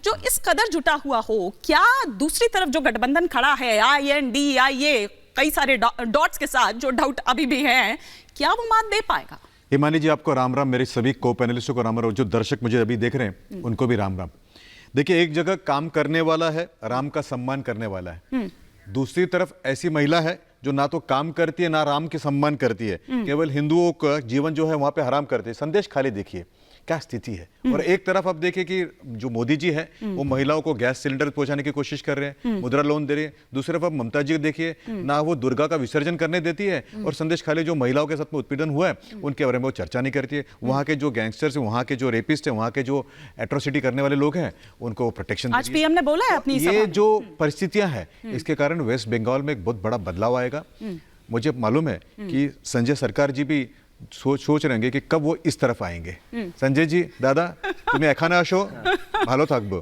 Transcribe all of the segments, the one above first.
जो इस कदर जुटा हुआ हो, क्या दूसरी तरफ जो गठबंधन खड़ा है INDIA कई सारे डॉट्स के साथ, जो डाउट अभी भी हैं, क्या वो मात दे पाएगा? हिमानी जी आपको राम राम, मेरे सभी को पैनलिस्टों को राम राम, जो दर्शक मुझे अभी देख रहे हैं उनको भी राम राम। देखिए, एक जगह काम करने वाला है, राम का सम्मान करने वाला है, दूसरी तरफ ऐसी महिला है जो ना तो काम करती है ना राम के सम्मान करती है, केवल हिंदुओं का जीवन जो है वहां पे हराम करती है। संदेश खाली देखिए क्या स्थिति है। और एक तरफ आप देखिए कि जो मोदी जी है वो महिलाओं को गैस सिलेंडर पहुंचाने की कोशिश कर रहे हैं, मुद्रा लोन दे रहे हैं। दूसरी तरफ आप ममता जी देखिए, ना वो दुर्गा का विसर्जन करने देती है, और संदेश खाली जो महिलाओं के साथ में उत्पीड़न हुआ है उनके बारे में वो चर्चा नहीं करती है। वहां के जो गैंगस्टर्स है, वहां के जो रेपिस्ट है, वहां के जो एट्रोसिटी करने वाले लोग हैं उनको प्रोटेक्शन। आज पीएम ने बोला है अपनी ये जो परिस्थितियां हैं इसके कारण वेस्ट बंगाल में एक बहुत बड़ा बदलाव आएगा। मुझे मालूम है कि संजय सरकार जी भी सोच रहे हैं कि कब वो इस तरफ आएंगे। संजय जी, दादा तुम्हें एखाना आशो भालो थाकबो।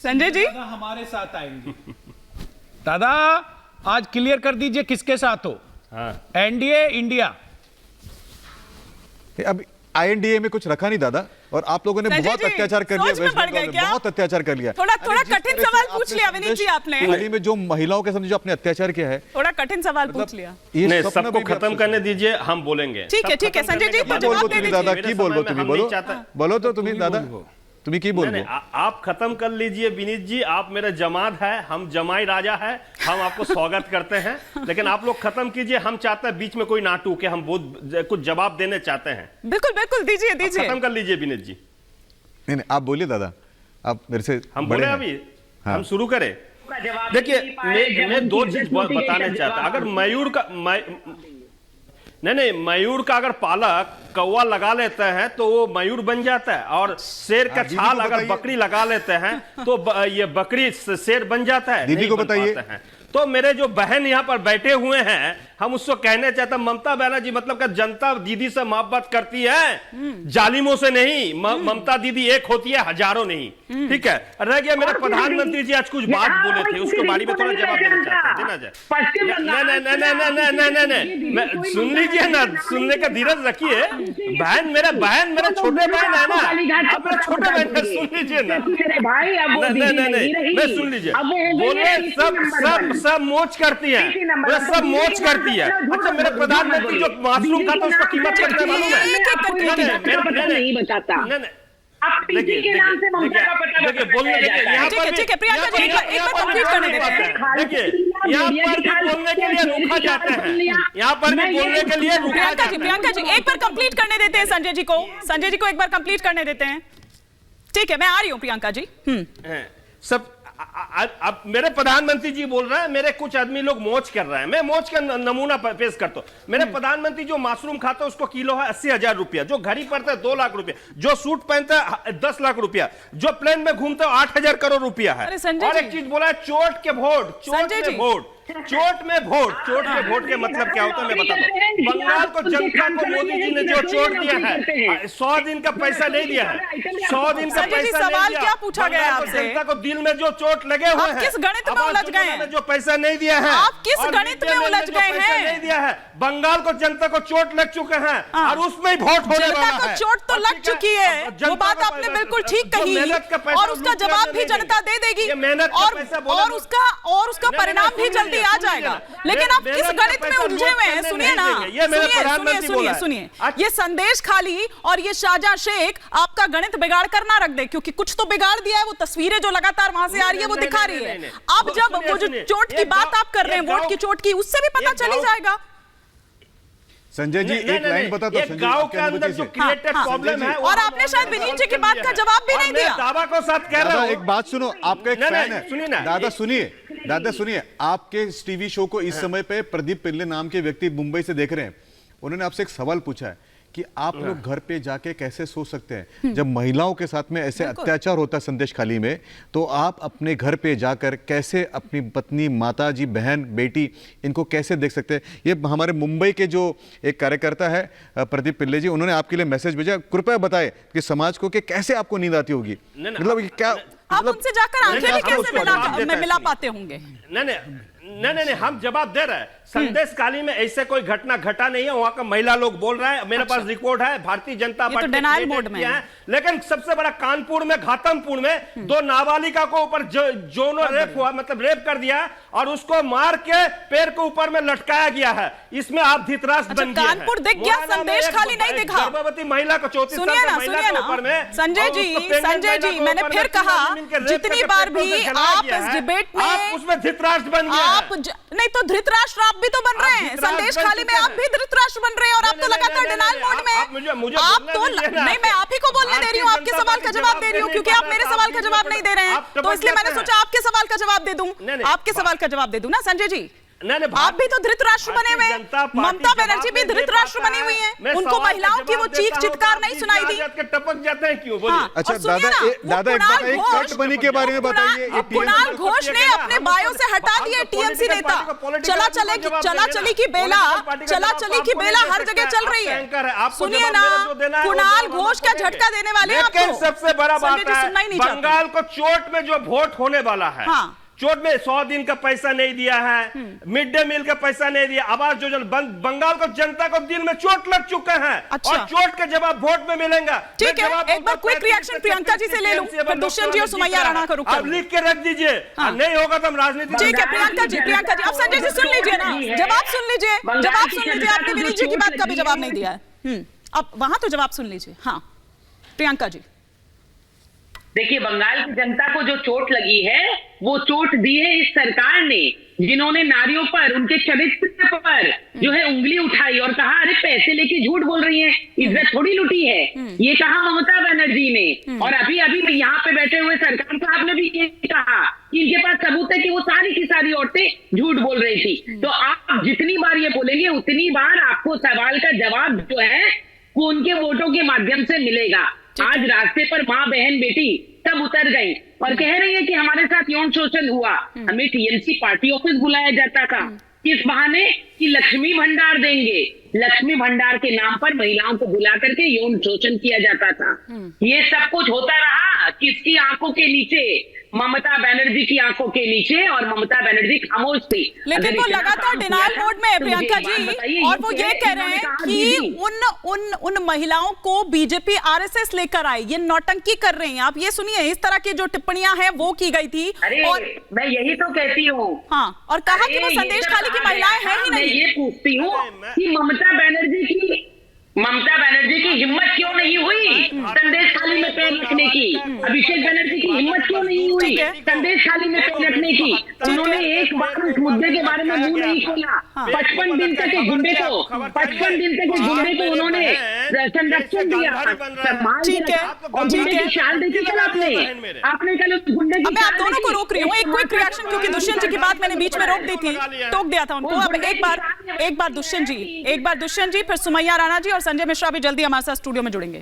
संजय जी हमारे साथ आएंगे। दादा आज क्लियर कर दीजिए किसके साथ हो। NDA India. अब INDA में कुछ रखा नहीं दादा, और आप लोगों ने बहुत अत्याचार कर लिया वेस्ट बंगाल में, बहुत अत्याचार कर लिया। थोड़ा कठिन सवाल पूछ लिया विनीत जी आपने। हाल में जो महिलाओं के साथ जो आपने अत्याचार किया है, थोड़ा कठिन सवाल पूछ लिया। नहीं, सबको खत्म करने दीजिए, हम बोलेंगे। ठीक है संजय जी, तो जवाब दे दीजिए। दादा की बोलो, तुम्हें बोलो तो तुम्हें दादा तुम्हें की बोल। आप खत्म कर लीजिए विनीत जी, आप मेरे जमात है, हम जमाई राजा है, हम आपको स्वागत करते हैं, लेकिन आप लोग खत्म कीजिए। हम चाहते हैं बीच में कोई ना टूके, हम बहुत कुछ जवाब देने चाहते हैं। बिल्कुल दीजिए खत्म कर लीजिए विनीत जी। नहीं आप बोलिए दादा, आप मेरे से हम बोले अभी। हाँ। हम शुरू करें। देखिए मैं दो चीज बताने चाहता। अगर मयूर का नहीं मयूर का अगर पालक कौवा लगा लेते हैं तो वो मयूर बन जाता है, और शेर का छाल अगर बकरी लगा लेते हैं तो ये बकरी शेर बन जाता है। दीदी को बताइए। तो मेरे जो बहन यहाँ पर बैठे हुए हैं, हम उसको कहने चाहते हैं, ममता बनर्जी मतलब का जनता दीदी से मोहब्बत करती है, जालिमों से नहीं। ममता दीदी एक होती है, हजारों नहीं। ठीक है, रह गया मेरे प्रधानमंत्री जी आज कुछ बात बोले थे, उसके बारे में थोड़ा जवाब देना चाहते हैं, देना जाए। नहीं सुन लीजिए ना, सुनने का धीरज रखिए। बहन मेरे छोटे बहन है ना, आप मेरे छोटे बहन है, सुन लीजिए ना। नहीं सुन लीजिए, बोले सब मोच करती है, सब मोच करती है। अच्छा, मेरे प्रधानमंत्री जो मशरूम खाता है उसका कीमत कितना मालूम है? नहीं बताता। देखिए बोलने यहाँ पर बोलने के लिए रोका जाता है, यहाँ पर भी बोलने के लिए रोका जाता है। प्रियंका जी एक बार कंप्लीट करने देते हैं संजय जी को एक बार कंप्लीट करने देते हैं। ठीक है, मैं आ रही हूँ प्रियंका जी। सब अब मेरे प्रधानमंत्री जी बोल रहे हैं, मेरे कुछ आदमी लोग मौज कर रहे हैं, मैं मौज का नमूना पेश करता हूं। मेरे प्रधानमंत्री जो मशरूम खाता है उसको किलो है 80,000 रुपया, जो घड़ी पड़ता है 2 लाख रुपया, जो सूट पहनता है 10 लाख रुपया, जो प्लेन में घूमता है 8,000 करोड़ रुपया है। और एक चीज बोला है, चोट के वोट, चोट में वोट के मतलब क्या होता है मैं बताता हूँ। बंगाल को जनता को मोदी जी ने जो चोट दिया है, 100 दिन का पैसा नहीं दिया है, 100 दिन का पैसा नहीं दिया। क्या पूछा गया आपसे? जनता को दिल में जो चोट लगे हुए हैं, किस गणित में उलझ गए हैं? जो पैसा नहीं दिया है, आप किस गणित में उलझ गए हैं? नहीं दिया है, बंगाल को जनता को चोट लग चुके हैं, और उसमें ही वोट होने वाला है। जनता को चोट तो लग चुकी है, वो बात आपने बिल्कुल ठीक कही, और उसका जवाब भी जनता दे देगी, और उसका परिणाम भी जल्दी आ जाएगा। लेकिन आप किस गणित में उलझे हुए हैं? सुनिए ना, सुनिए। ये संदेश खाली और ये शाहजहां शेख आपका गणित बिगाड़ कर ना रख दे, क्योंकि कुछ तो बिगाड़ दिया है। वो तस्वीरें जो लगातार वहां से आ रही है वो दिखा रही है। अब जब वो जो चोट की बात आप कर रहे हैं, वोट की चोट की, उससे भी पता चली जाएगा। संजय जी एक लाइन बता दो। गांव के अंदर जो क्रिएटेड प्रॉब्लम है, और आपने शायद विनीत जी की बात का जवाब भी नहीं दिया। दावा को साथ कह रहा हूं। एक बात सुनो, आपका एक फैन है, सुनिए ना दादा सुनिए, आपके इस टीवी शो को इस समय पे प्रदीप पिल्ले नाम के व्यक्ति मुंबई से देख रहे हैं। उन्होंने आपसे एक सवाल पूछा है कि आप लोग घर पे जाके कैसे सो सकते हैं जब महिलाओं के साथ में ऐसे अत्याचार होता है संदेश खाली में, तो आप अपने घर पे जाकर कैसे अपनी पत्नी, माता जी, बहन, बेटी, इनको कैसे देख सकते हैं? ये हमारे मुंबई के जो एक कार्यकर्ता है प्रदीप पिल्ले जी, उन्होंने आपके लिए मैसेज भेजा। कृपया बताएं कि समाज को कि कैसे आपको नींद आती होगी, मतलब क्या आप उनसे जाकर आंखें भी कैसे मिला पाते होंगे? नहीं, हम जवाब दे रहे हैं। संदेश खाली में ऐसे कोई घटना घटा नहीं है, वहां का महिला लोग बोल रहे हैं, मेरे पास रिकॉर्ड है, भारतीय जनता पार्टी तो denial mode में है। लेकिन सबसे बड़ा कानपुर में, घाटमपुर में 2 नाबालिका को ऊपर जोनो रेप हुआ, मतलब रेप कर दिया और उसको मार के पैर के ऊपर में लटकाया गया है। इसमें आप धृतराष्ट्र बन गए। कानपुर दिख गया, संदेश खाली नहीं दिखा। गर्भवती महिला को 34 सुनिए साल ना, की महिला सुनिए के ऊपर ना, में, संजय जी, मैंने फिर कहा, जितनी बार भी आप इस डिबेट में, आप उसमें धृतराष्ट्र बन गए। आप नहीं तो धृतराष्ट्र आप भी तो बन रहे हैं, संदेश खाली में आप भी धृतराष्ट्र बन रहे हैं और आप तो लगातार डिनायल मोड में हैं। आप तो नहीं, मैं आप ही को बोलने दे रही हूँ, आपके सवाल का जवाब दे रही हूँ, क्योंकि आप मेरे सवाल का जवाब नहीं दे रहे हैं, तो इसलिए मैंने सोचा आपके सवाल का जवाब दे दूं, आपके सवाल का जवाब दे दूं ना संजय जी। आप भी तो धृतराष्ट्र बने हुए हैं, ममता बनर्जी भी धृतराष्ट्र बनी हुई हैं, उनको महिलाओं की वो चीख चित्कार नहीं सुनाई दी। टपक जाते हैं क्यों? हाँ, अच्छा दादा एक कट बनी के बारे में बताइए। कुणाल घोष ने अपने बायो से हटा दिए टीएमसी नेता। चला चली की बेला हर जगह चल रही है। सुनिए ना, कुणाल घोष का झटका देने वाले हैं आपको। सबसे बड़ा बात है, बंगाल को चोट में जो वोट होने वाला है, चोट में 100 दिन का पैसा नहीं दिया है, मिड डे मील का पैसा नहीं दिया, आवास योजना, बंगाल को जनता को दिल में चोट लग चुके हैं। अच्छा। और चोट के जवाब वोट में मिलेगा। ठीक है, एक बार क्विक रिएक्शन प्रियंका जी से ले लूं, फिर दुष्यंत जी और सुमैया राणा का रुख आप लिख के रख दीजिए। नहीं होगा तो हम राजनीति। ठीक है प्रियंका जी, अब संजय जी सुन लीजिए ना, जवाब सुन लीजिए। आपने विनीत जी की बात का भी जवाब नहीं दिया है, अब वहां तो जवाब सुन लीजिए। हाँ प्रियंका जी, देखिए, बंगाल की जनता को जो चोट लगी है वो चोट दी है इस सरकार ने, जिन्होंने नारियों पर, उनके चरित्र पर जो है उंगली उठाई और कहा अरे पैसे लेके झूठ बोल रही हैं, इज्जत थोड़ी लुटी है, ये कहा ममता बनर्जी ने। और अभी यहाँ पे बैठे हुए सरकार साहब ने भी ये कहा कि इनके पास सबूत है कि वो सारी की सारी औरतें झूठ बोल रही थी। तो आप जितनी बार ये बोलेंगे उतनी बार आपको सवाल का जवाब जो है वो उनके वोटों के माध्यम से मिलेगा। आज रास्ते पर माँ बहन बेटी सब उतर गई और कह रही है कि हमारे साथ यौन शोषण हुआ। हमें टीएमसी पार्टी ऑफिस बुलाया जाता था, किस बहाने? कि लक्ष्मी भंडार देंगे, लक्ष्मी भंडार के नाम पर महिलाओं को बुला करके यौन शोषण किया जाता था। ये सब कुछ होता रहा किसकी आंखों के नीचे? ममता बनर्जी की आंखों के नीचे, और ममता बनर्जी खामोश थी। लेकिन वो लगातार डिनायल मोड में है प्रियंका जी, और वो ये कह रहे हैं कि उन महिलाओं को बीजेपी आरएसएस लेकर आई, ये नौटंकी कर रही हैं। आप ये सुनिए, इस तरह की जो टिप्पणियां हैं वो की गई थी। और मैं यही तो कहती हूँ। हाँ, और कहा कि वो संदेश खाली की महिलाएं हैं ही नहीं। मैं ये पूछती हूँ कि ममता बनर्जी की हिम्मत क्यों नहीं हुई संदेश खाली में पैर रखने की? अभिषेक बनर्जी की हिम्मत क्यों नहीं हुई संदेश खाली में पैर रखने की? उन्होंने एक बार उस मुद्दे के बारे में मुंह नहीं खोला। 55 दिन तक एक गुंडे को उन्होंने संरक्षण दिया, सम्मान दिया, और गुंडे की शाल देखी कल आपने कल उस गुंडे की। मैं आप दोनों को रोक रही हूँ, एक क्विक रिएक्शन, क्योंकि दुष्यंत जी की बात मैंने बीच में रोक दी थी, टोक दिया था उनको। अब एक बार दुष्यंत जी, फिर सुमैया राणा जी और संजय मिश्रा भी जल्दी हमारे साथ स्टूडियो में जुड़ेंगे।